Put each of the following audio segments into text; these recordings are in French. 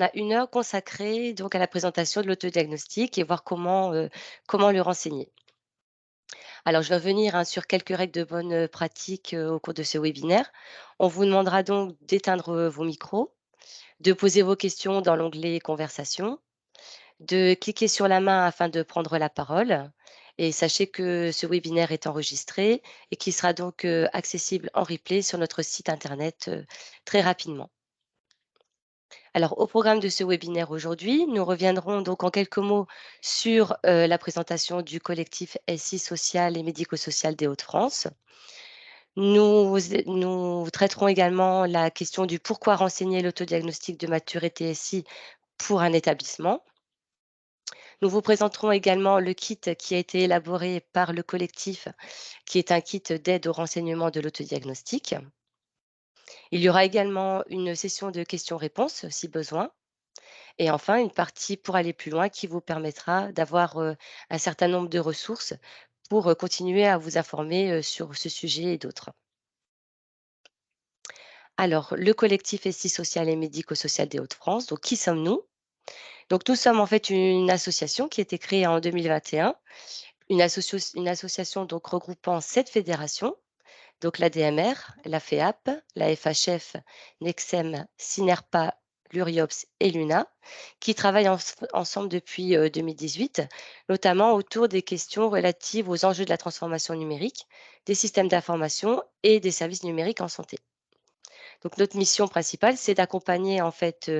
on a 1 heure consacrée donc à la présentation de l'autodiagnostic et voir comment le renseigner. Alors, je vais revenir, hein, sur quelques règles de bonne, pratique, au cours de ce webinaire. On vous demandera donc d'éteindre, vos micros, de poser vos questions dans l'onglet «Conversation», de cliquer sur la main afin de prendre la parole et sachez que ce webinaire est enregistré et qu'il sera donc, accessible en replay sur notre site internet, très rapidement. Alors, au programme de ce webinaire aujourd'hui, nous reviendrons donc en quelques mots sur la présentation du collectif SI social et médico-social des Hauts-de-France. Nous traiterons également la question du pourquoi renseigner l'autodiagnostic de maturité SI pour un établissement. Nous vous présenterons également le kit qui a été élaboré par le collectif, qui est un kit d'aide au renseignement de l'autodiagnostic. Il y aura également une session de questions-réponses si besoin. Et enfin, une partie pour aller plus loin qui vous permettra d'avoir, un certain nombre de ressources pour, continuer à vous informer, sur ce sujet et d'autres. Alors, le collectif SI social et médico-social des Hauts-de-France, donc qui sommes-nous? Donc nous sommes en fait une association qui a été créée en 2021, une association donc regroupant 7 fédérations, donc l'ADMR, la FEAP, la FHF, Nexem, Synerpa, l'URIOPS et l'UNA, qui travaillent ensemble depuis 2018, notamment autour des questions relatives aux enjeux de la transformation numérique, des systèmes d'information et des services numériques en santé. Donc notre mission principale, c'est d'accompagner en fait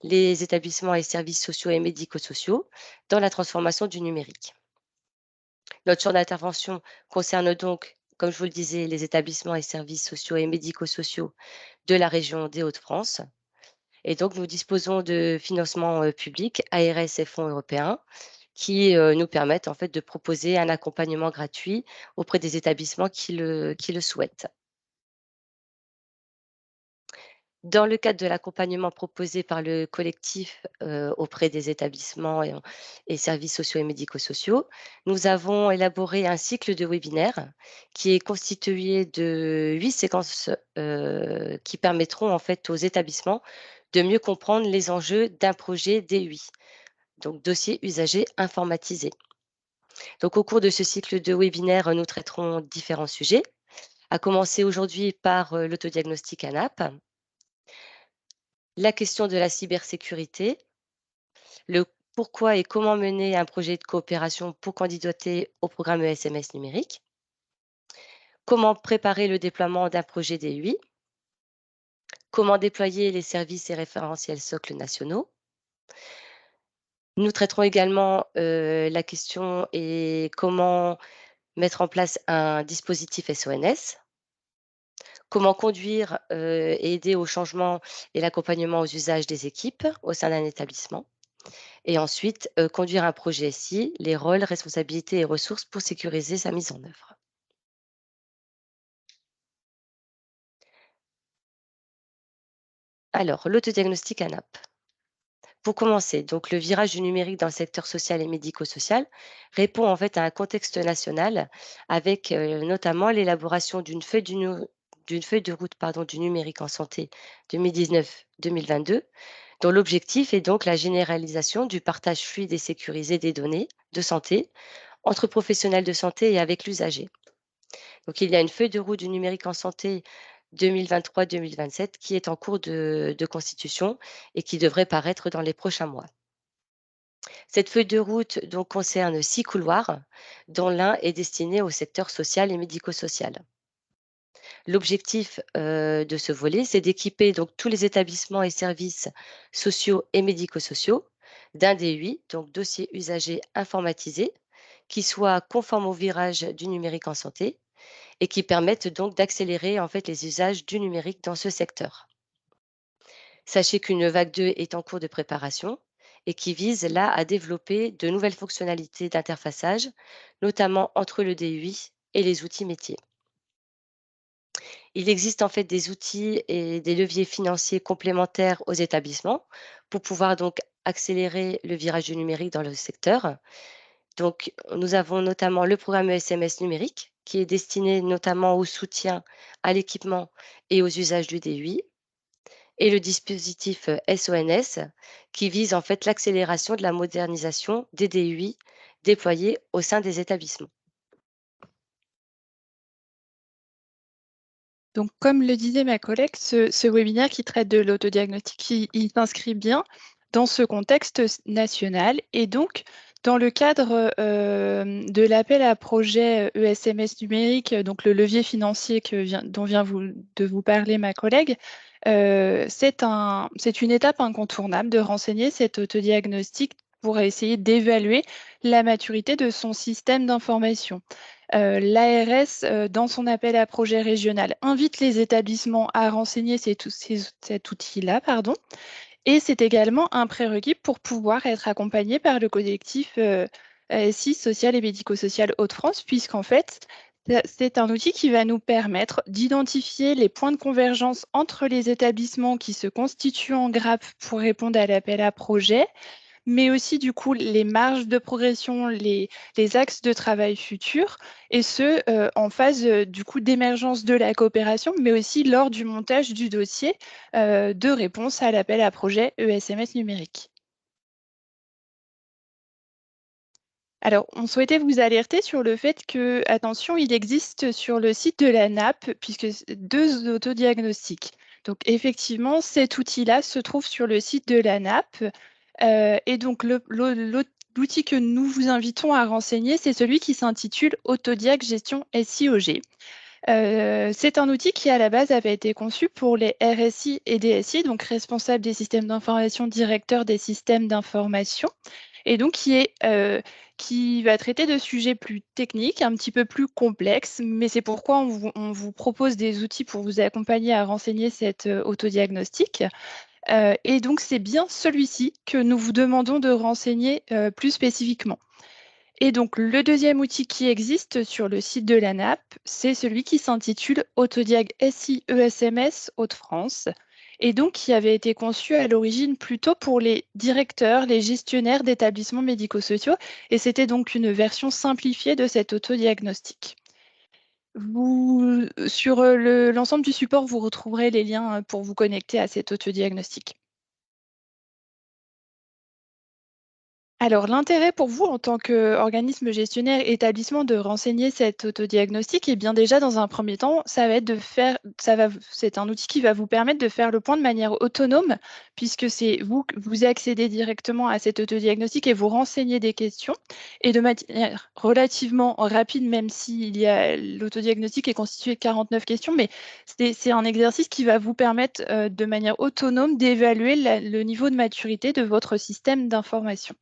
les établissements et services sociaux et médico-sociaux dans la transformation du numérique. Notre champ d'intervention concerne donc, comme je vous le disais, les établissements et services sociaux et médico-sociaux de la région des Hauts-de-France. Et donc, nous disposons de financements publics, ARS et fonds européens, qui nous permettent en fait de proposer un accompagnement gratuit auprès des établissements qui le souhaitent. Dans le cadre de l'accompagnement proposé par le collectif, auprès des établissements et services sociaux et médico-sociaux, nous avons élaboré un cycle de webinaires qui est constitué de 8 séquences, qui permettront en fait aux établissements de mieux comprendre les enjeux d'un projet DUI, donc dossier usager informatisé. Donc au cours de ce cycle de webinaires, nous traiterons différents sujets, à commencer aujourd'hui par, l'autodiagnostic ANAP, la question de la cybersécurité, le pourquoi et comment mener un projet de coopération pour candidater au programme ESMS numérique, comment préparer le déploiement d'un projet DUI, comment déployer les services et référentiels socles nationaux. Nous traiterons également la question et comment mettre en place un dispositif SONS, comment conduire et aider au changement et l'accompagnement aux usages des équipes au sein d'un établissement. Et ensuite, conduire un projet SI, les rôles, responsabilités et ressources pour sécuriser sa mise en œuvre. Alors, l'autodiagnostic ANAP. Pour commencer, donc le virage du numérique dans le secteur social et médico-social répond en fait à un contexte national avec notamment l'élaboration d'une feuille de route pardon, du numérique en santé 2019-2022, dont l'objectif est donc la généralisation du partage fluide et sécurisé des données de santé entre professionnels de santé et avec l'usager. Donc il y a une feuille de route du numérique en santé 2023-2027 qui est en cours de constitution et qui devrait paraître dans les prochains mois. Cette feuille de route donc concerne 6 couloirs, dont l'un est destiné au secteur social et médico-social. L'objectif de ce volet, c'est d'équiper donc tous les établissements et services sociaux et médico-sociaux d'un DUI, donc dossier usager informatisé, qui soit conforme au virage du numérique en santé et qui permettent donc d'accélérer en fait les usages du numérique dans ce secteur. Sachez qu'une vague 2 est en cours de préparation et qui vise là à développer de nouvelles fonctionnalités d'interfaçage, notamment entre le DUI et les outils métiers. Il existe en fait des outils et des leviers financiers complémentaires aux établissements pour pouvoir donc accélérer le virage du numérique dans le secteur. Donc, nous avons notamment le programme ESMS numérique qui est destiné notamment au soutien à l'équipement et aux usages du DUI. et le dispositif SONS qui vise en fait l'accélération de la modernisation des DUI déployés au sein des établissements. Donc, comme le disait ma collègue, ce webinaire qui traite de l'autodiagnostic, il s'inscrit bien dans ce contexte national et donc dans le cadre de l'appel à projet ESMS numérique, donc le levier financier dont vient de vous parler ma collègue, c'est une étape incontournable de renseigner cet autodiagnostic pour essayer d'évaluer la maturité de son système d'information. L'ARS, dans son appel à projet régional, invite les établissements à renseigner cet outil-là, pardon, et c'est également un prérequis pour pouvoir être accompagné par le collectif ASI Social et Médico-Social Hauts-de-France, puisqu'en fait, c'est un outil qui va nous permettre d'identifier les points de convergence entre les établissements qui se constituent en grappe pour répondre à l'appel à projet, mais aussi du coup les marges de progression, les axes de travail futurs, et ce, en phase du coup d'émergence de la coopération, mais aussi lors du montage du dossier de réponse à l'appel à projet ESMS numérique. Alors, on souhaitait vous alerter sur le fait que, attention, il existe sur le site de la NAP, puisque deux autodiagnostics. Donc, effectivement, cet outil-là se trouve sur le site de la NAP. Et donc, l'outil que nous vous invitons à renseigner, c'est celui qui s'intitule Autodiag Gestion SIOG. C'est un outil qui, à la base, avait été conçu pour les RSI et DSI, donc responsables des systèmes d'information, directeurs des systèmes d'information, et donc qui va traiter de sujets plus techniques, un petit peu plus complexes, mais c'est pourquoi on vous propose des outils pour vous accompagner à renseigner cet autodiagnostic. Et donc, c'est bien celui-ci que nous vous demandons de renseigner plus spécifiquement. Et donc, le deuxième outil qui existe sur le site de la NAP, c'est celui qui s'intitule Autodiag SI ESMS Hauts-de-France, et donc qui avait été conçu à l'origine plutôt pour les directeurs, les gestionnaires d'établissements médico-sociaux, et c'était donc une version simplifiée de cet autodiagnostic. Sur l'ensemble du support, vous retrouverez les liens pour vous connecter à cet autodiagnostic. Alors, l'intérêt pour vous en tant qu'organisme gestionnaire établissement de renseigner cet autodiagnostic, et bien déjà dans un premier temps, ça va être c'est un outil qui va vous permettre de faire le point de manière autonome, puisque c'est vous accédez directement à cet autodiagnostic et vous renseignez des questions, et de manière relativement rapide, même si l'autodiagnostic est constitué de 49 questions, mais c'est un exercice qui va vous permettre de manière autonome d'évaluer le niveau de maturité de votre système d'information.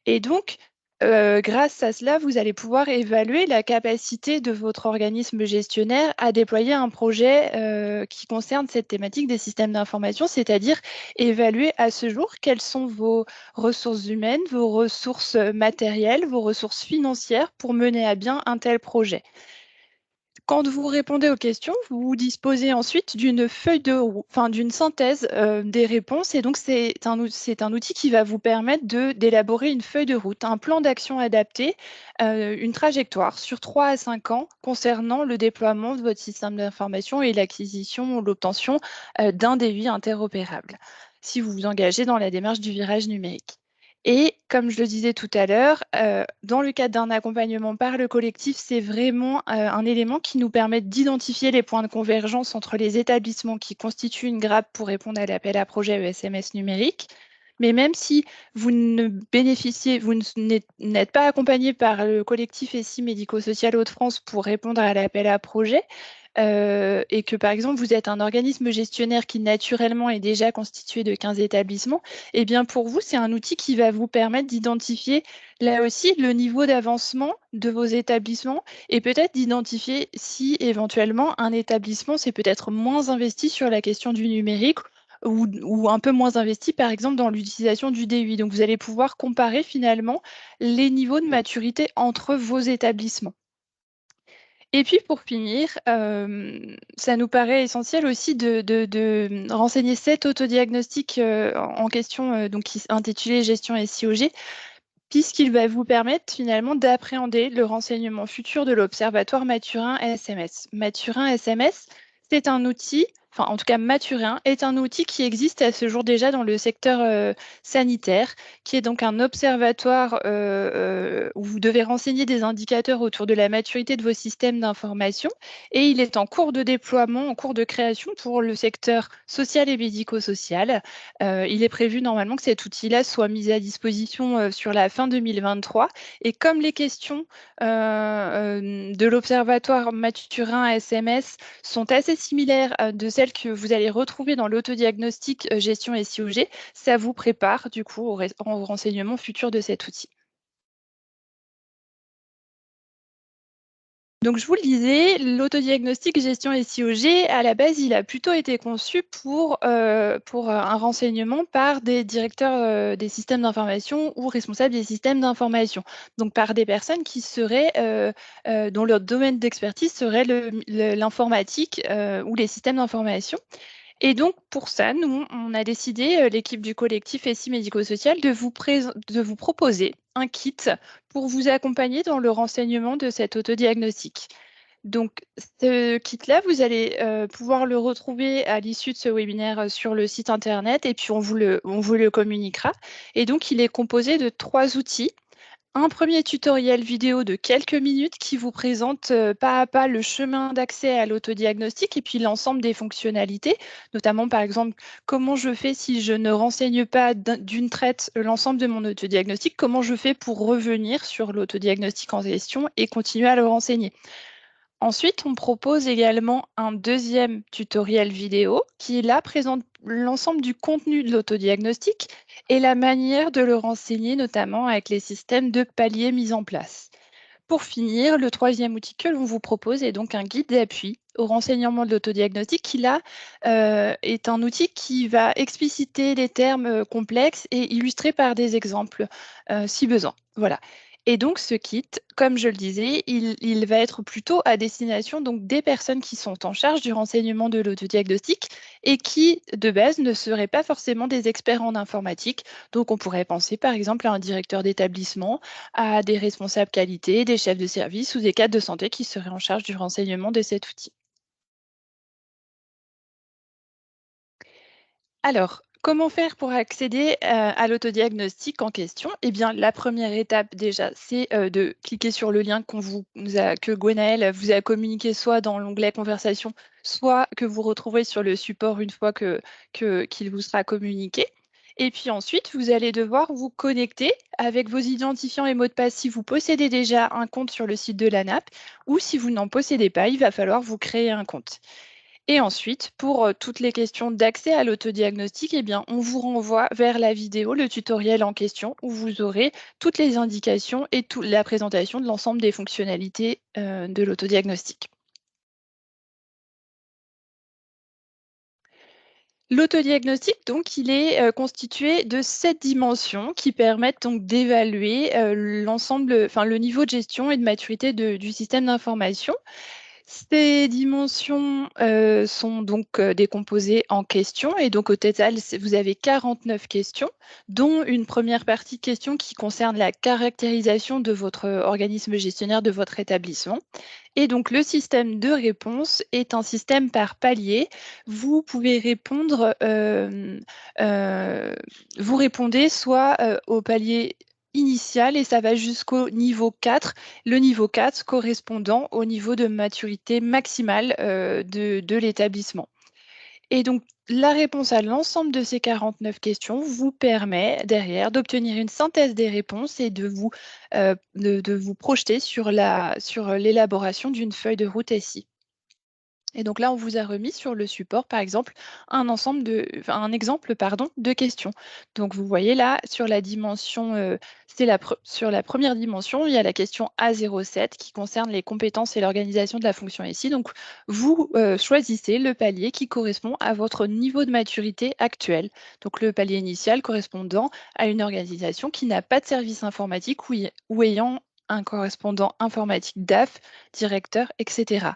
Et donc, grâce à cela, vous allez pouvoir évaluer la capacité de votre organisme gestionnaire à déployer un projet qui concerne cette thématique des systèmes d'information, c'est-à-dire évaluer à ce jour quelles sont vos ressources humaines, vos ressources matérielles, vos ressources financières pour mener à bien un tel projet. Quand vous répondez aux questions, vous disposez ensuite d'une feuille d'une synthèse des réponses. Et donc, c'est un outil qui va vous permettre d'élaborer une feuille de route, un plan d'action adapté, une trajectoire sur 3 à 5 ans concernant le déploiement de votre système d'information et l'acquisition ou l'obtention d'un DUI interopérable, si vous vous engagez dans la démarche du virage numérique. Et comme je le disais tout à l'heure, dans le cadre d'un accompagnement par le collectif, c'est vraiment un élément qui nous permet d'identifier les points de convergence entre les établissements qui constituent une grappe pour répondre à l'appel à projet ESMS numérique. Mais même si vous n'êtes pas accompagné par le collectif SI Médico-Social Hauts-de-France pour répondre à l'appel à projet, et que par exemple vous êtes un organisme gestionnaire qui naturellement est déjà constitué de 15 établissements, eh bien pour vous, c'est un outil qui va vous permettre d'identifier là aussi le niveau d'avancement de vos établissements et peut-être d'identifier si éventuellement un établissement s'est peut-être moins investi sur la question du numérique ou un peu moins investi par exemple dans l'utilisation du DUI. Donc vous allez pouvoir comparer finalement les niveaux de maturité entre vos établissements. Et puis pour finir, ça nous paraît essentiel aussi de renseigner cet autodiagnostic en question, donc qui est intitulé Gestion SIOG, puisqu'il va vous permettre finalement d'appréhender le renseignement futur de l'Observatoire Maturin SMS. Maturin SMS, c'est un outil enfin en tout cas Maturin, est un outil qui existe à ce jour déjà dans le secteur sanitaire, qui est donc un observatoire où vous devez renseigner des indicateurs autour de la maturité de vos systèmes d'information. Et il est en cours de déploiement, en cours de création pour le secteur social et médico-social. Il est prévu normalement que cet outil-là soit mis à disposition sur la fin 2023. Et comme les questions de l'Observatoire Maturin SMS sont assez similaires de celles que vous allez retrouver dans l'autodiagnostic gestion SIOG, ça vous prépare du coup au renseignement futur de cet outil. Donc, je vous le disais, l'autodiagnostic gestion SIOG, à la base, il a plutôt été conçu pour un renseignement par des directeurs des systèmes d'information ou responsables des systèmes d'information. Donc, par des personnes qui seraient, dont leur domaine d'expertise serait l'informatique ou les systèmes d'information. Et donc, pour ça, nous, on a décidé, l'équipe du collectif SI médico-social, de vous proposer un kit pour vous accompagner dans le renseignement de cet autodiagnostic. Donc, ce kit-là, vous allez pouvoir le retrouver à l'issue de ce webinaire sur le site internet et puis on vous le communiquera. Et donc, il est composé de 3 outils. Un premier tutoriel vidéo de quelques minutes qui vous présente pas à pas le chemin d'accès à l'autodiagnostic et puis l'ensemble des fonctionnalités, notamment par exemple comment je fais si je ne renseigne pas d'une traite l'ensemble de mon autodiagnostic, comment je fais pour revenir sur l'autodiagnostic en question et continuer à le renseigner. Ensuite, on propose également un deuxième tutoriel vidéo qui, là, présente l'ensemble du contenu de l'autodiagnostic et la manière de le renseigner, notamment avec les systèmes de paliers mis en place. Pour finir, le troisième outil que l'on vous propose est donc un guide d'appui au renseignement de l'autodiagnostic qui, là, est un outil qui va expliciter les termes complexes et illustrer par des exemples si besoin. Voilà. Et donc, ce kit, comme je le disais, il va être plutôt à destination donc, des personnes qui sont en charge du renseignement de l'autodiagnostic et qui, de base, ne seraient pas forcément des experts en informatique. Donc, on pourrait penser, par exemple, à un directeur d'établissement, à des responsables qualité, des chefs de service ou des cadres de santé qui seraient en charge du renseignement de cet outil. Alors, comment faire pour accéder à l'autodiagnostic en question? Eh bien, la première étape déjà, c'est de cliquer sur le lien que Gwenaëlle vous a communiqué soit dans l'onglet conversation, soit que vous retrouverez sur le support une fois qu'il vous sera communiqué. Et puis ensuite, vous allez devoir vous connecter avec vos identifiants et mots de passe si vous possédez déjà un compte sur le site de l'ANAP ou si vous n'en possédez pas, il va falloir vous créer un compte. Et ensuite, pour toutes les questions d'accès à l'autodiagnostic, eh bien, on vous renvoie vers la vidéo, le tutoriel en question, où vous aurez toutes les indications et la présentation de l'ensemble des fonctionnalités de l'autodiagnostic. L'autodiagnostic, donc, il est constitué de 7 dimensions qui permettent donc d'évaluer l'ensemble, enfin, le niveau de gestion et de maturité du système d'information. Ces dimensions, sont donc, décomposées en questions et donc au total, vous avez 49 questions, dont une première partie de questions qui concerne la caractérisation de votre organisme gestionnaire, de votre établissement. Et donc le système de réponse est un système par palier. Vous pouvez répondre, vous répondez soit, au palier initial et ça va jusqu'au niveau 4, le niveau 4 correspondant au niveau de maturité maximale, de l'établissement. Et donc, la réponse à l'ensemble de ces 49 questions vous permet derrière d'obtenir une synthèse des réponses et de vous projeter sur l'élaboration d'une feuille de route SI. Et donc là, on vous a remis sur le support, par exemple, un exemple pardon, de questions. Donc vous voyez là, sur la dimension, sur la première dimension, il y a la question A07 qui concerne les compétences et l'organisation de la fonction ici. Donc vous choisissez le palier qui correspond à votre niveau de maturité actuel. Donc le palier initial correspondant à une organisation qui n'a pas de service informatique ou ayant un correspondant informatique DAF, directeur, etc.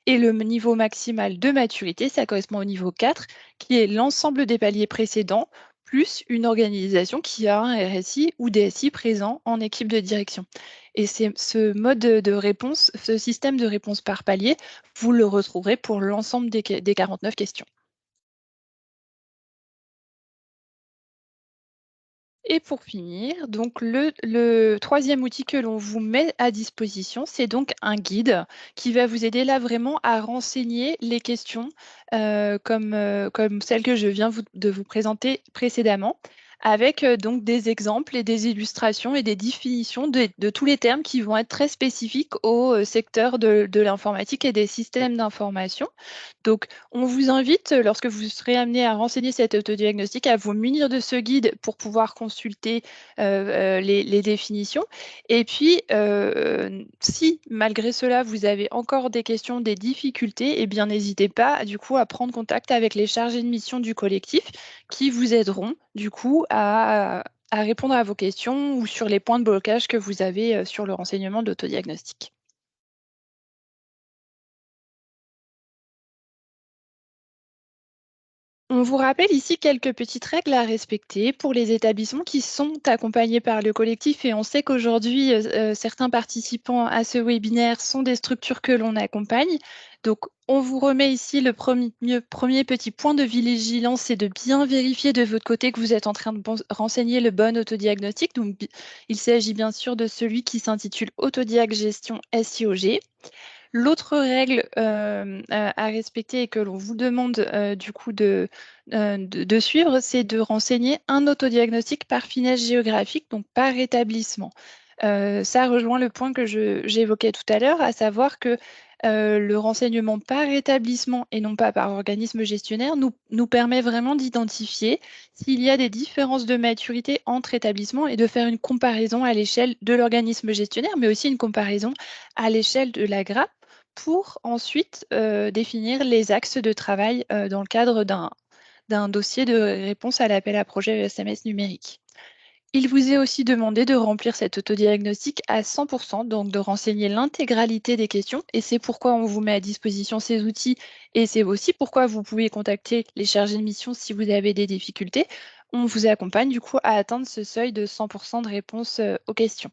Et le niveau maximal de maturité, ça correspond au niveau 4, qui est l'ensemble des paliers précédents, plus une organisation qui a un RSI ou DSI présent en équipe de direction. Et c'est ce mode de réponse, ce système de réponse par palier, vous le retrouverez pour l'ensemble des 49 questions. Et pour finir, donc le 3e outil que l'on vous met à disposition, c'est donc un guide qui va vous aider là vraiment à renseigner les questions, comme celle que je viens de vous présenter précédemment, avec, donc des exemples et des illustrations et des définitions de tous les termes qui vont être très spécifiques au, secteur de l'informatique et des systèmes d'information. Donc, on vous invite, lorsque vous serez amené à renseigner cet autodiagnostic, à vous munir de ce guide pour pouvoir consulter, les définitions et puis, si malgré cela, vous avez encore des questions, des difficultés et bien n'hésitez pas, du coup, à prendre contact avec les chargés de mission du collectif qui vous aideront, du coup, à répondre à vos questions ou sur les points de blocage que vous avez, sur le renseignement de l'autodiagnostic. On vous rappelle ici quelques petites règles à respecter pour les établissements qui sont accompagnés par le collectif et on sait qu'aujourd'hui, certains participants à ce webinaire sont des structures que l'on accompagne. Donc, on vous remet ici le premier petit point de vigilance, c'est de bien vérifier de votre côté que vous êtes en train de renseigner le bon autodiagnostic. Donc, il s'agit bien sûr de celui qui s'intitule Autodiag Gestion SIOG. L'autre règle, à respecter et que l'on vous demande, du coup de suivre, c'est de renseigner un autodiagnostic par finesse géographique, donc par établissement. Ça rejoint le point que j'évoquais tout à l'heure, à savoir que, le renseignement par établissement et non pas par organisme gestionnaire nous permet vraiment d'identifier s'il y a des différences de maturité entre établissements et de faire une comparaison à l'échelle de l'organisme gestionnaire, mais aussi une comparaison à l'échelle de la grappe pour ensuite, définir les axes de travail, dans le cadre d'un dossier de réponse à l'appel à projet ESMS numérique. Il vous est aussi demandé de remplir cet autodiagnostic à 100%, donc de renseigner l'intégralité des questions et c'est pourquoi on vous met à disposition ces outils et c'est aussi pourquoi vous pouvez contacter les chargés de mission si vous avez des difficultés. On vous accompagne du coup à atteindre ce seuil de 100% de réponse, aux questions.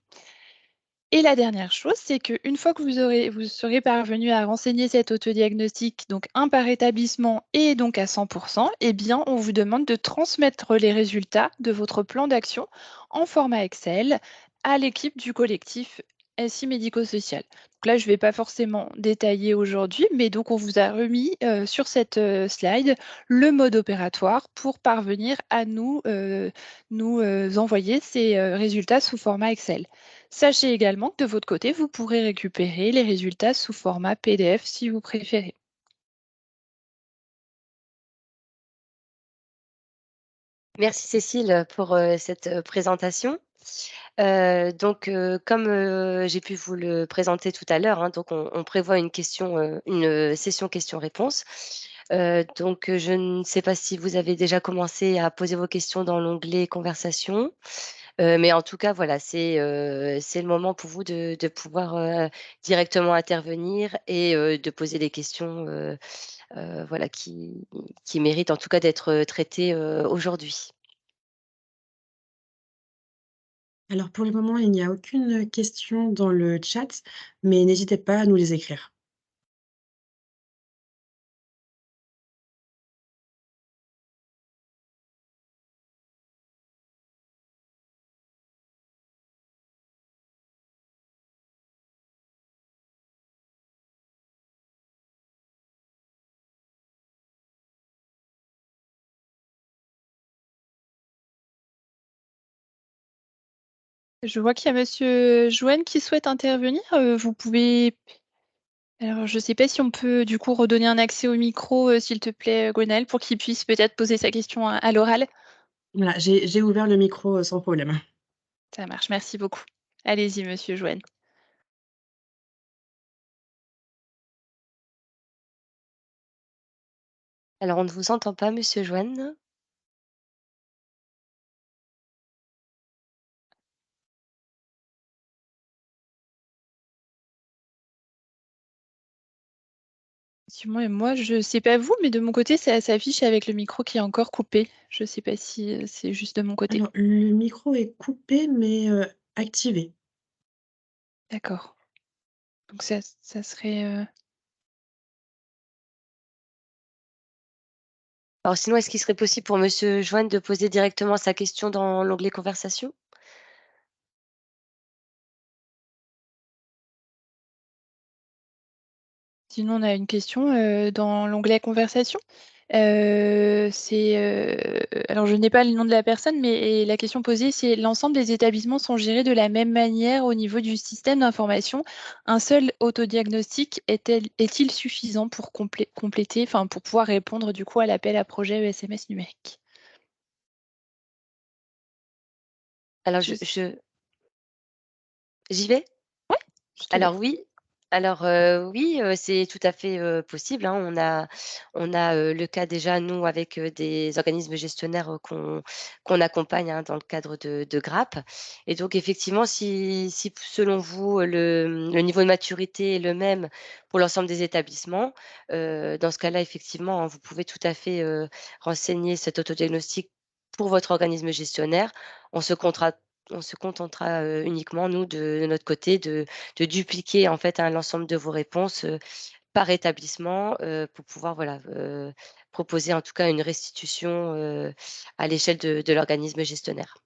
Et la dernière chose, c'est qu'une fois que vous serez parvenu à renseigner cet autodiagnostic, donc un par établissement et donc à 100%, eh bien, on vous demande de transmettre les résultats de votre plan d'action en format Excel à l'équipe du collectif SI médico-social. Donc là, je ne vais pas forcément détailler aujourd'hui, mais donc on vous a remis sur cette slide le mode opératoire pour parvenir à nous envoyer ces résultats sous format Excel. Sachez également que de votre côté, vous pourrez récupérer les résultats sous format PDF si vous préférez. Merci Cécile pour, cette, présentation. Comme, j'ai pu vous le présenter tout à l'heure, hein, donc on prévoit une session questions-réponses. Je ne sais pas si vous avez déjà commencé à poser vos questions dans l'onglet conversation, mais en tout cas, voilà, c'est le moment pour vous de pouvoir, directement intervenir et de poser des questions, voilà, qui méritent en tout cas d'être, traitées, aujourd'hui. Alors pour le moment, il n'y a aucune question dans le chat, mais n'hésitez pas à nous les écrire. Je vois qu'il y a monsieur Joanne qui souhaite intervenir. Vous pouvez alors je ne sais pas si on peut du coup redonner un accès au micro, s'il te plaît, Gwenaël, pour qu'il puisse peut-être poser sa question à l'oral? Voilà, j'ai ouvert le micro, sans problème. Ça marche, merci beaucoup. Allez-y, monsieur Joanne. Alors on ne vous entend pas monsieur Joanne. Effectivement et moi je sais pas vous, mais de mon côté, ça s'affiche avec le micro qui est encore coupé. Je ne sais pas si, c'est juste de mon côté. Alors le micro est coupé mais, activé. D'accord. Donc ça serait, Alors sinon, est-ce qu'il serait possible pour monsieur Joine de poser directement sa question dans l'onglet conversation? Sinon, on a une question dans l'onglet conversation. Alors, je n'ai pas le nom de la personne, mais la question posée, c'est l'ensemble des établissements sont gérés de la même manière au niveau du système d'information. Un seul autodiagnostic est-il suffisant pour compléter, enfin, pour pouvoir répondre du coup à l'appel à projet ESMS numérique? Alors Je- j'y vais? je te Alors laisse. oui, oui, c'est tout à fait, possible, hein. On a, le cas déjà nous avec, des organismes gestionnaires, qu'on accompagne, hein, dans le cadre de GRAP et donc effectivement si selon vous, le niveau de maturité est le même pour l'ensemble des établissements, dans ce cas-là effectivement, hein, vous pouvez tout à fait, renseigner cet autodiagnostic pour votre organisme gestionnaire. On se comptera on se contentera, uniquement nous de notre côté de dupliquer en fait, hein, l'ensemble de vos réponses, par établissement, pour pouvoir voilà, proposer en tout cas une restitution, à l'échelle de l'organisme gestionnaire.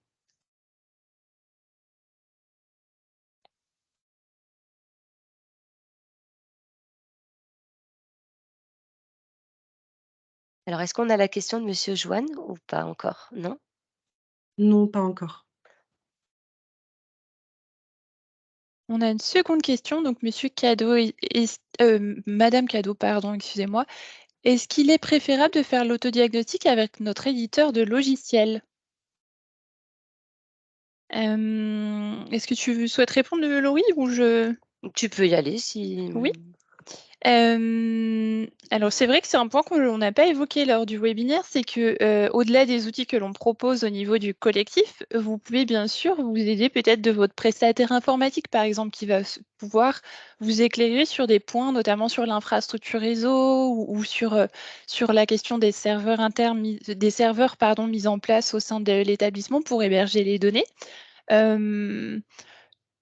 Alors est-ce qu'on a la question de monsieur Joanne ou pas encore? Non? Non, pas encore. On a une seconde question, donc Monsieur Cadeau, Madame Cadeau, pardon, excusez-moi. Est-ce qu'il est préférable de faire l'autodiagnostic avec notre éditeur de logiciels? Est-ce que tu souhaites répondre, Laurie, ou je Tu peux y aller si, oui? Alors c'est vrai que c'est un point qu'on n'a pas évoqué lors du webinaire, c'est que, au-delà des outils que l'on propose au niveau du collectif, vous pouvez bien sûr vous aider peut-être de votre prestataire informatique, par exemple, qui va pouvoir vous éclairer sur des points, notamment sur l'infrastructure réseau ou sur la question des serveurs internes des serveurs, pardon, mis en place au sein de l'établissement pour héberger les données. Hem,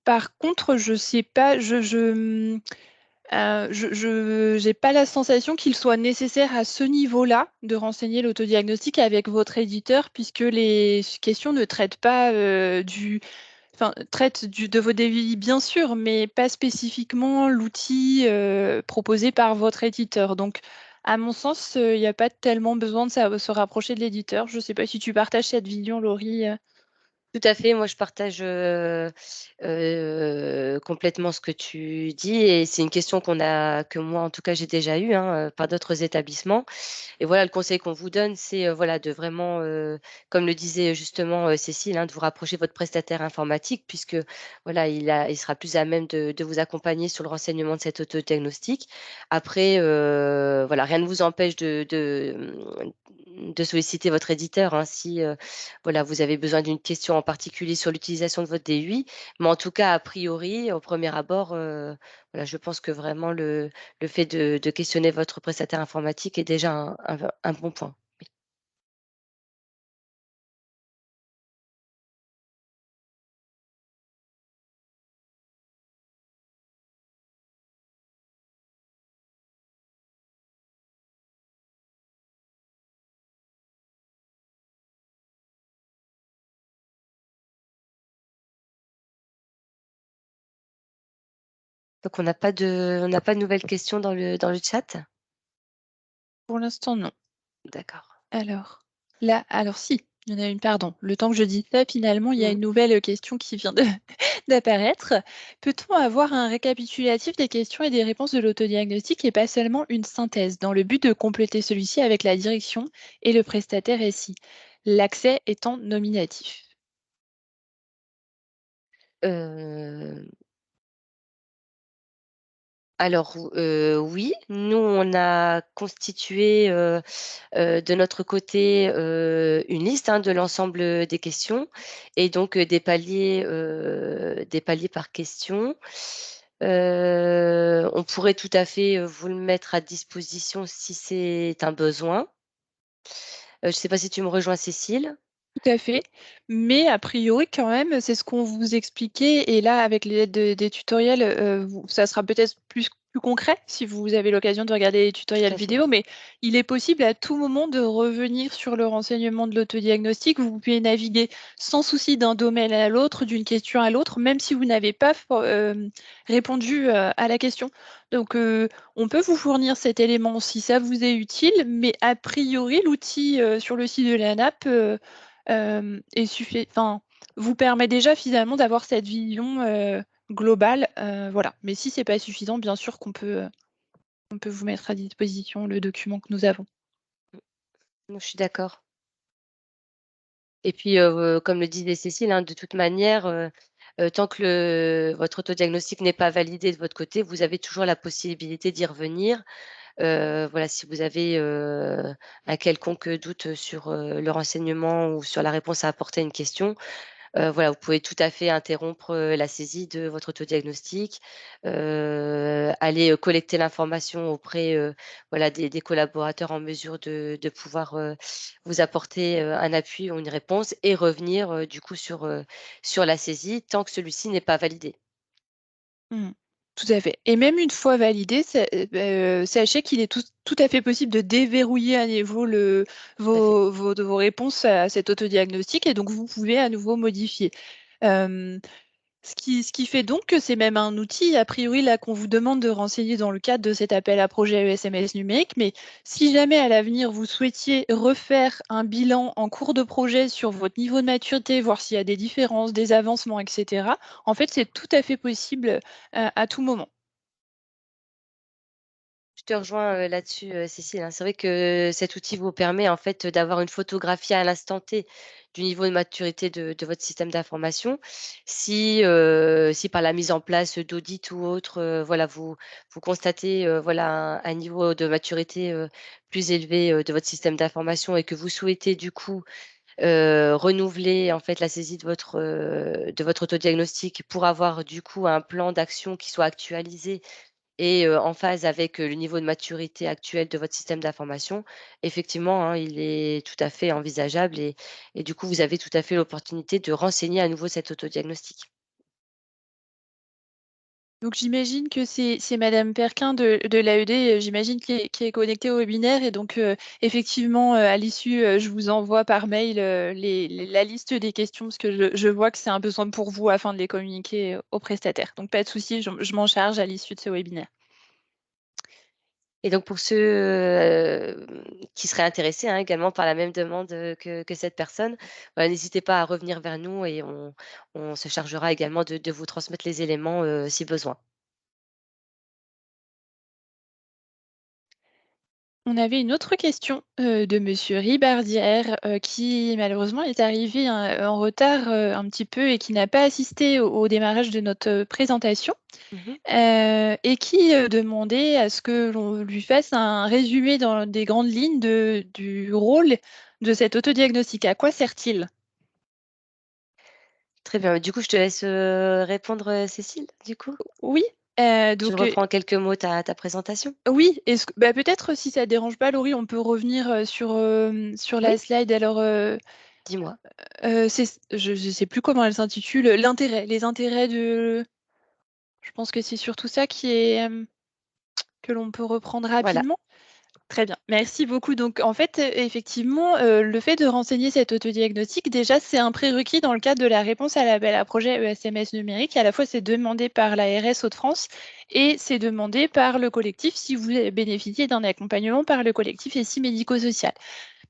Par contre, je sais pas, je j'ai pas la sensation qu'il soit nécessaire à ce niveau-là de renseigner l'autodiagnostic avec votre éditeur puisque les questions ne traitent pas, traitent de vos devis bien sûr, mais pas spécifiquement l'outil, proposé par votre éditeur. Donc à mon sens, il n'y a pas tellement besoin de se rapprocher de l'éditeur. Je ne sais pas si tu partages cette vision, Laurie? Tout à fait, moi je partage, complètement ce que tu dis et c'est une question que moi en tout cas j'ai déjà eue, hein, par d'autres établissements et voilà le conseil qu'on vous donne c'est, voilà de vraiment, comme le disait justement, Cécile, hein, de vous rapprocher de votre prestataire informatique puisque voilà il sera plus à même de vous accompagner sur le renseignement de cet autodiagnostic. Après, voilà rien ne vous empêche de solliciter votre éditeur, hein, si, voilà, vous avez besoin d'une question en particulier sur l'utilisation de votre DUI, mais en tout cas, a priori, au premier abord, voilà, je pense que vraiment le fait de questionner votre prestataire informatique est déjà un bon point. Oui. Donc on n'a pas de nouvelles questions dans le chat? Pour l'instant, non. D'accord. Alors si, il y en a une, pardon. Le temps que je dise ça, finalement, il y a Mmh. une nouvelle question qui vient de d'apparaître. Peut-on avoir un récapitulatif des questions et des réponses de l'autodiagnostic et pas seulement une synthèse, dans le but de compléter celui-ci avec la direction et le prestataire SI, l'accès étant nominatif? Heu Alors, oui, nous, on a constitué, de notre côté, une liste, hein, de l'ensemble, des questions et donc, des paliers par question. On pourrait tout à fait, vous le mettre à disposition si c'est un besoin. Je ne sais pas si tu me rejoins, Cécile? Tout à fait, mais a priori quand même, c'est ce qu'on vous expliquait et là avec l'aide des tutoriels, ça sera peut-être plus plus concret, si vous avez l'occasion de regarder les Tout tutoriels à fait. vidéo, mais il est possible à tout moment de revenir sur le renseignement de l'autodiagnostic. Vous pouvez naviguer sans souci d'un domaine à l'autre, d'une question à l'autre, même si vous n'avez pas répondu à la question. Donc, on peut vous fournir cet élément si ça vous est utile, mais a priori, l'outil sur le site de l'ANAP vous permet déjà finalement d'avoir cette vision globale. Voilà. Mais si c'est pas suffisant, bien sûr on peut vous mettre à disposition le document que nous avons. Non, je suis d'accord. Et puis, comme le disait Cécile, hein, de toute manière, tant que votre autodiagnostic n'est pas validé de votre côté, vous avez toujours la possibilité d'y revenir. Voilà, si vous avez, un quelconque doute sur, le renseignement ou sur la réponse à apporter à une question, voilà, vous pouvez tout à fait interrompre, la saisie de votre autodiagnostic, aller, collecter l'information auprès, voilà, des collaborateurs en mesure de pouvoir, vous apporter, un appui ou une réponse et revenir, du coup sur la saisie tant que celui-ci n'est pas validé. Mmh. Tout à fait. Et même une fois validé, sachez qu'il est tout à fait possible de déverrouiller à nouveau Tout à fait. vos réponses à cet autodiagnostic et donc vous pouvez à nouveau modifier. Hem Ce qui fait donc que c'est même un outil, a priori, là, qu'on vous demande de renseigner dans le cadre de cet appel à projet ESMS numérique. Mais si jamais à l'avenir, vous souhaitiez refaire un bilan en cours de projet sur votre niveau de maturité, voir s'il y a des différences, des avancements, etc., en fait, c'est tout à fait possible à tout moment. Je te rejoins, là-dessus, Cécile, hein. C'est vrai que cet outil vous permet, en fait, d'avoir une photographie à l'instant T du niveau de maturité de votre système d'information. Si par la mise en place d'audits ou autre, voilà, vous constatez, voilà, un niveau de maturité, plus élevé, de votre système d'information et que vous souhaitez du coup, renouveler, en fait, la saisie de votre autodiagnostic pour avoir du coup un plan d'action qui soit actualisé et en phase avec, le niveau de maturité actuel de votre système d'information, effectivement, hein, il est tout à fait envisageable et du coup, vous avez tout à fait l'opportunité de renseigner à nouveau cet autodiagnostic. Donc j'imagine que c'est madame Perquin de l'AED, j'imagine qui est connectée au webinaire et donc effectivement, à l'issue, je vous envoie par mail, la liste des questions parce que je vois que c'est un besoin pour vous afin de les communiquer, aux prestataires. Donc pas de souci, je m'en charge à l'issue de ce webinaire. Et donc pour ceux, qui seraient intéressés, hein, également par la même demande, que cette personne, voilà, n'hésitez pas à revenir vers nous et on se chargera également de vous transmettre les éléments, si besoin. On avait une autre question, de monsieur Ribardière, qui malheureusement est arrivé, en retard, un petit peu et qui n'a pas assisté au démarrage de notre, présentation. Mmh. Et qui, demandait à ce que l'on lui fasse un résumé dans des grandes lignes du rôle de cet autodiagnostic. À quoi sert-il? Très bien, du coup, je te laisse, répondre, Cécile, du coup? Oui, Je reprends en quelques mots ta présentation? oui, est-ce que peut-être si ça ne dérange pas Laurie, on peut revenir, sur Oui, la slide alors, dis-moi. je sais plus comment elle s'intitule, les intérêts de je pense que c'est surtout ça que l'on peut reprendre Voilà. rapidement? Très bien, merci beaucoup. Donc, en fait, effectivement, le fait de renseigner cet autodiagnostic, déjà, c'est un prérequis dans le cadre de la réponse à l'appel à projet ESMS numérique. À la fois, c'est demandé par l'ARS Hauts-de-France et c'est demandé par le collectif si vous bénéficiez d'un accompagnement par le collectif ESSI médico-social.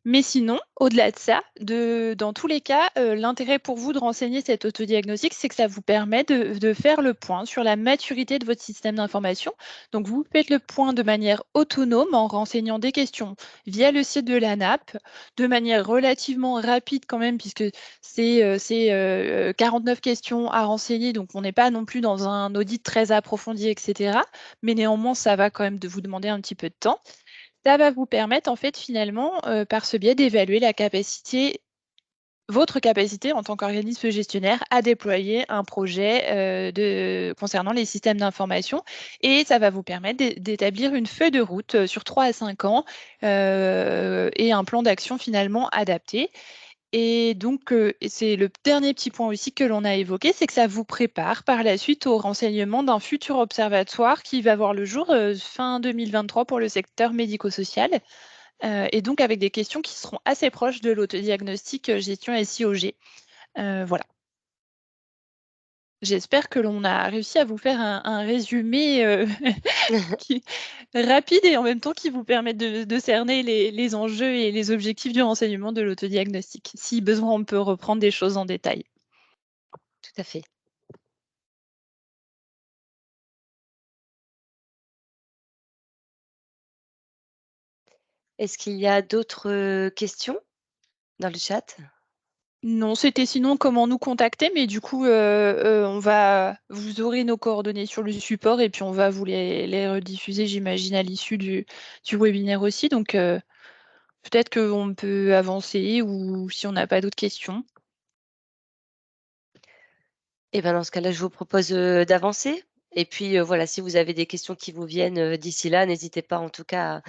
Mais sinon, au-delà de ça, dans tous les cas, l'intérêt pour vous de renseigner cet autodiagnostic, c'est que ça vous permet de faire le point sur la maturité de votre système d'information. Donc, vous faites le point de manière autonome en renseignant des questions via le site de l'ANAP, de manière relativement rapide quand même, puisque c'est 49 questions à renseigner, donc on n'est pas non plus dans un audit très approfondi, etc. Mais néanmoins, ça va quand même de vous demander un petit peu de temps. Ça va vous permettre en fait finalement, par ce biais d'évaluer votre capacité en tant qu'organisme gestionnaire à déployer un projet, concernant les systèmes d'information et ça va vous permettre d'établir une feuille de route, sur 3 à 5 ans, et un plan d'action finalement adapté Et donc, et c'est le dernier petit point aussi que l'on a évoqué, c'est que ça vous prépare par la suite au renseignement d'un futur observatoire qui va voir le jour, fin 2023 pour le secteur médico-social, et donc avec des questions qui seront assez proches de l'autodiagnostic, gestion SIOG. Voilà. J'espère que l'on a réussi à vous faire un résumé, qui rapide et en même temps qui vous permette de cerner les enjeux et les objectifs du renseignement de l'autodiagnostic. Si besoin, on peut reprendre des choses en détail. Tout à fait. Est-ce qu'il y a d'autres, questions dans le chat? Non, c'était sinon comment nous contacter, mais du coup, on va vous aurez nos coordonnées sur le support et puis on va vous les rediffuser, j'imagine, à l'issue du webinaire aussi. Donc, peut-être qu'on peut avancer ou si on n'a pas d'autres questions. Et ben, dans ce cas-là, je vous propose, d'avancer et puis, voilà, si vous avez des questions qui vous viennent, d'ici là, n'hésitez pas en tout cas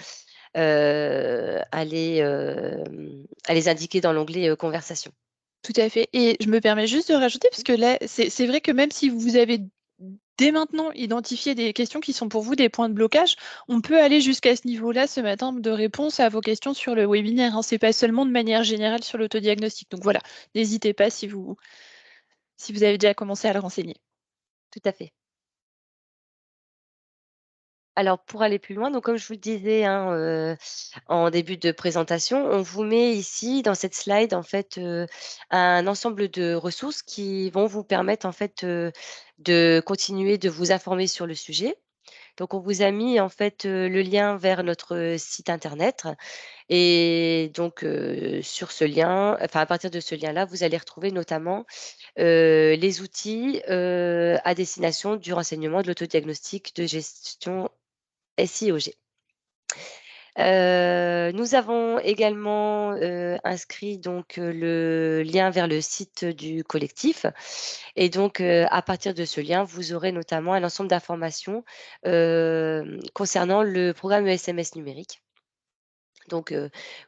à les indiquer dans l'onglet, conversation. Tout à fait et je me permets juste de rajouter parce que là, c'est vrai que même si vous avez dès maintenant identifié des questions qui sont pour vous des points de blocage, on peut aller jusqu'à ce niveau-là ce matin de réponse à vos questions sur le webinaire, hein. C'est pas seulement de manière générale sur l'autodiagnostic. Donc voilà, n'hésitez pas si vous avez déjà commencé à le renseigner. Tout à fait. Alors pour aller plus loin, donc comme je vous le disais, hein, en début de présentation, on vous met ici dans cette slide en fait, un ensemble de ressources qui vont vous permettre en fait, de continuer de vous informer sur le sujet. Donc on vous a mis en fait, le lien vers notre site internet et donc sur ce lien enfin à partir de ce lien-là, vous allez retrouver notamment, les outils, à destination du renseignement de l'autodiagnostic de gestion SIOG. Nous avons également, inscrit donc, le lien vers le site du collectif et donc, à partir de ce lien, vous aurez notamment un ensemble d'informations, concernant le programme ESMS numérique. Donc,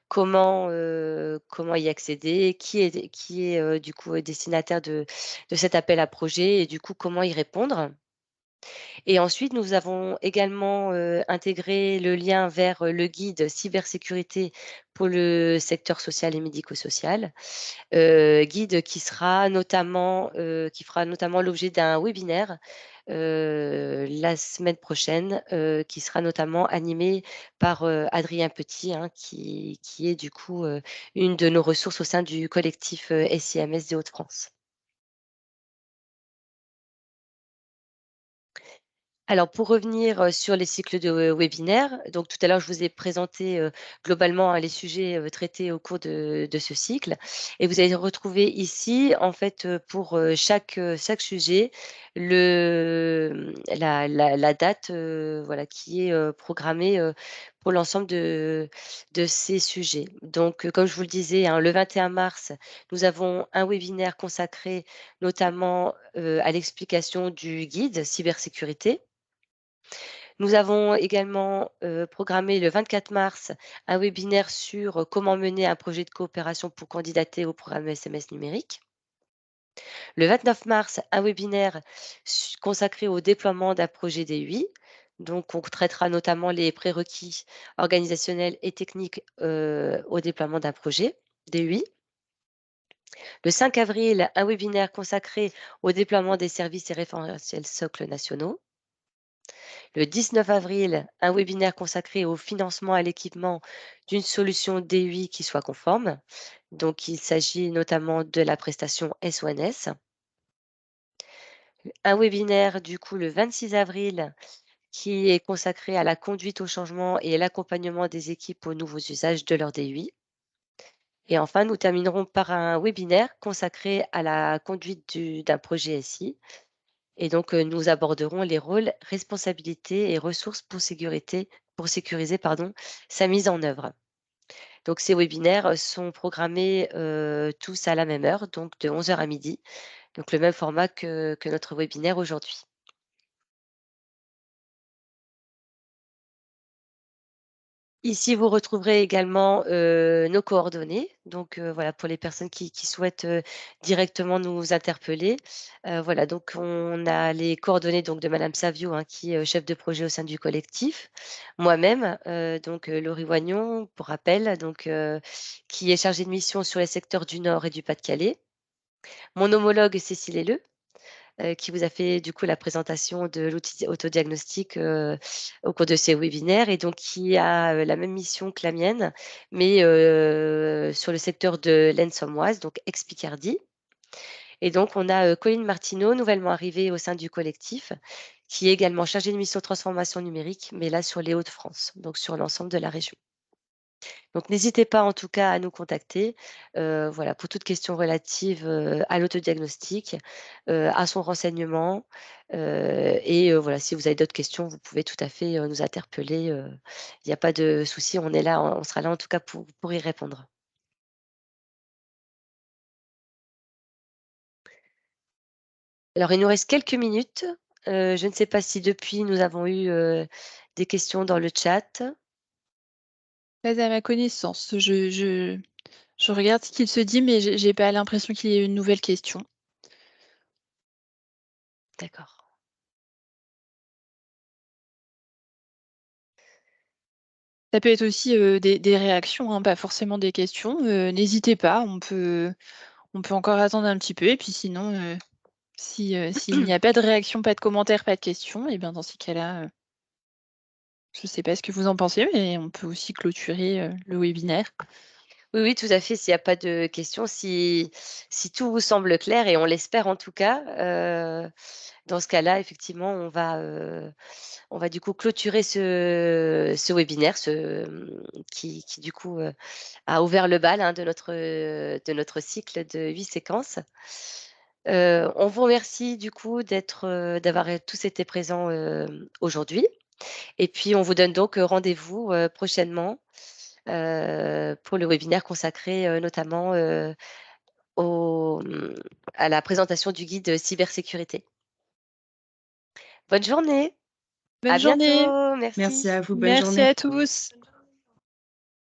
comment y accéder? Qui est, du coup, destinataire de cet appel à projet et du coup, comment y répondre? Et ensuite, nous avons également, intégré le lien vers, le guide cybersécurité pour le secteur social et médico-social. Guide qui fera notamment l'objet d'un webinaire, la semaine prochaine, qui sera notamment animé par, Adrien Petit, hein, qui est du coup, une de nos ressources au sein du collectif, SIMS des Hauts-de-France. Alors pour revenir, sur les cycles de webinaires, donc tout à l'heure je vous ai présenté, globalement, hein, les sujets, traités au cours de ce cycle et vous allez retrouver ici en fait, pour, chaque sujet la date, voilà qui est, programmée, pour l'ensemble de ces sujets. Donc, comme je vous le disais, hein, le 21 mars, nous avons un webinaire consacré notamment, à l'explication du guide cybersécurité. Nous avons également, programmé le 24 mars un webinaire sur, comment mener un projet de coopération pour candidater au programme SMS numérique. Le 29 mars, un webinaire consacré au déploiement d'un projet DUI. Donc, on traitera notamment les prérequis organisationnels et techniques au déploiement d'un projet DUI. Le 5 avril, un webinaire consacré au déploiement des services et référentiels socles nationaux. Le 19 avril, un webinaire consacré au financement à l'équipement d'une solution DUI qui soit conforme. Donc, il s'agit notamment de la prestation SONS. Un webinaire, du coup, le 26 avril, qui est consacré à la conduite au changement et l'accompagnement des équipes aux nouveaux usages de leur DUI. Et enfin, nous terminerons par un webinaire consacré à la conduite d'un projet SI. Et donc, nous aborderons les rôles, responsabilités et ressources pour sécuriser pardon, sa mise en œuvre. Donc ces webinaires, sont programmés, tous à la même heure, donc de 11 heures à midi. Donc le même format que notre webinaire aujourd'hui. Ici, vous retrouverez également, nos coordonnées. Donc, voilà, pour les personnes qui souhaitent, directement nous interpeller. Voilà, donc on a les coordonnées donc de madame Savio, hein, qui est, chef de projet au sein du collectif. Moi-même, donc, Laurie Wagnon, pour rappel, donc, qui est chargée de mission sur les secteurs du Nord et du Pas-de-Calais. Mon homologue Cécile Helleux, qui vous a fait du coup la présentation de l'outil autodiagnostic, au cours de ces webinaires et donc qui a, la même mission que la mienne, mais sur le secteur de l'aisne-somoise, donc ex-Picardie. Et donc on a, Colline Martineau, nouvellement arrivée au sein du collectif, qui est également chargée de mission transformation numérique, mais là sur les Hauts-de-France, donc sur l'ensemble de la région. Donc n'hésitez pas en tout cas à nous contacter, voilà, pour toute question relative, à l'autodiagnostic, à son renseignement, et voilà, si vous avez d'autres questions, vous pouvez tout à fait, nous interpeller, il n'y a pas de souci, on est là, on sera là en tout cas pour y répondre. Alors il nous reste quelques minutes, je ne sais pas si depuis nous avons eu, des questions dans le chat? Pas à ma connaissance. Je regarde ce qu'il se dit, mais j'ai pas l'impression qu'il y ait une nouvelle question. D'accord. Ça peut être aussi, des réactions, hein, pas forcément des questions. N'hésitez pas, on peut encore attendre un petit peu et puis sinon, si, s'il n'y a pas de réaction, pas de commentaires, pas de questions et bien dans ces cas-là, je ne sais pas ce que vous en pensez, mais on peut aussi clôturer, le webinaire. Oui, oui, tout à fait, s'il y a pas de questions, si tout vous semble clair et on l'espère en tout cas, dans ce cas-là, effectivement, on va du coup clôturer ce webinaire, qui du coup, a ouvert le bal, hein, de notre cycle de 8 séquences. On vous remercie du coup d'avoir, tous été présents, aujourd'hui et puis on vous donne donc, rendez-vous, prochainement, pour le webinaire consacré, notamment, à la présentation du guide cybersécurité. Bonne journée, Bonne à journée, bientôt, Merci merci. à vous, bonne merci journée. à tous.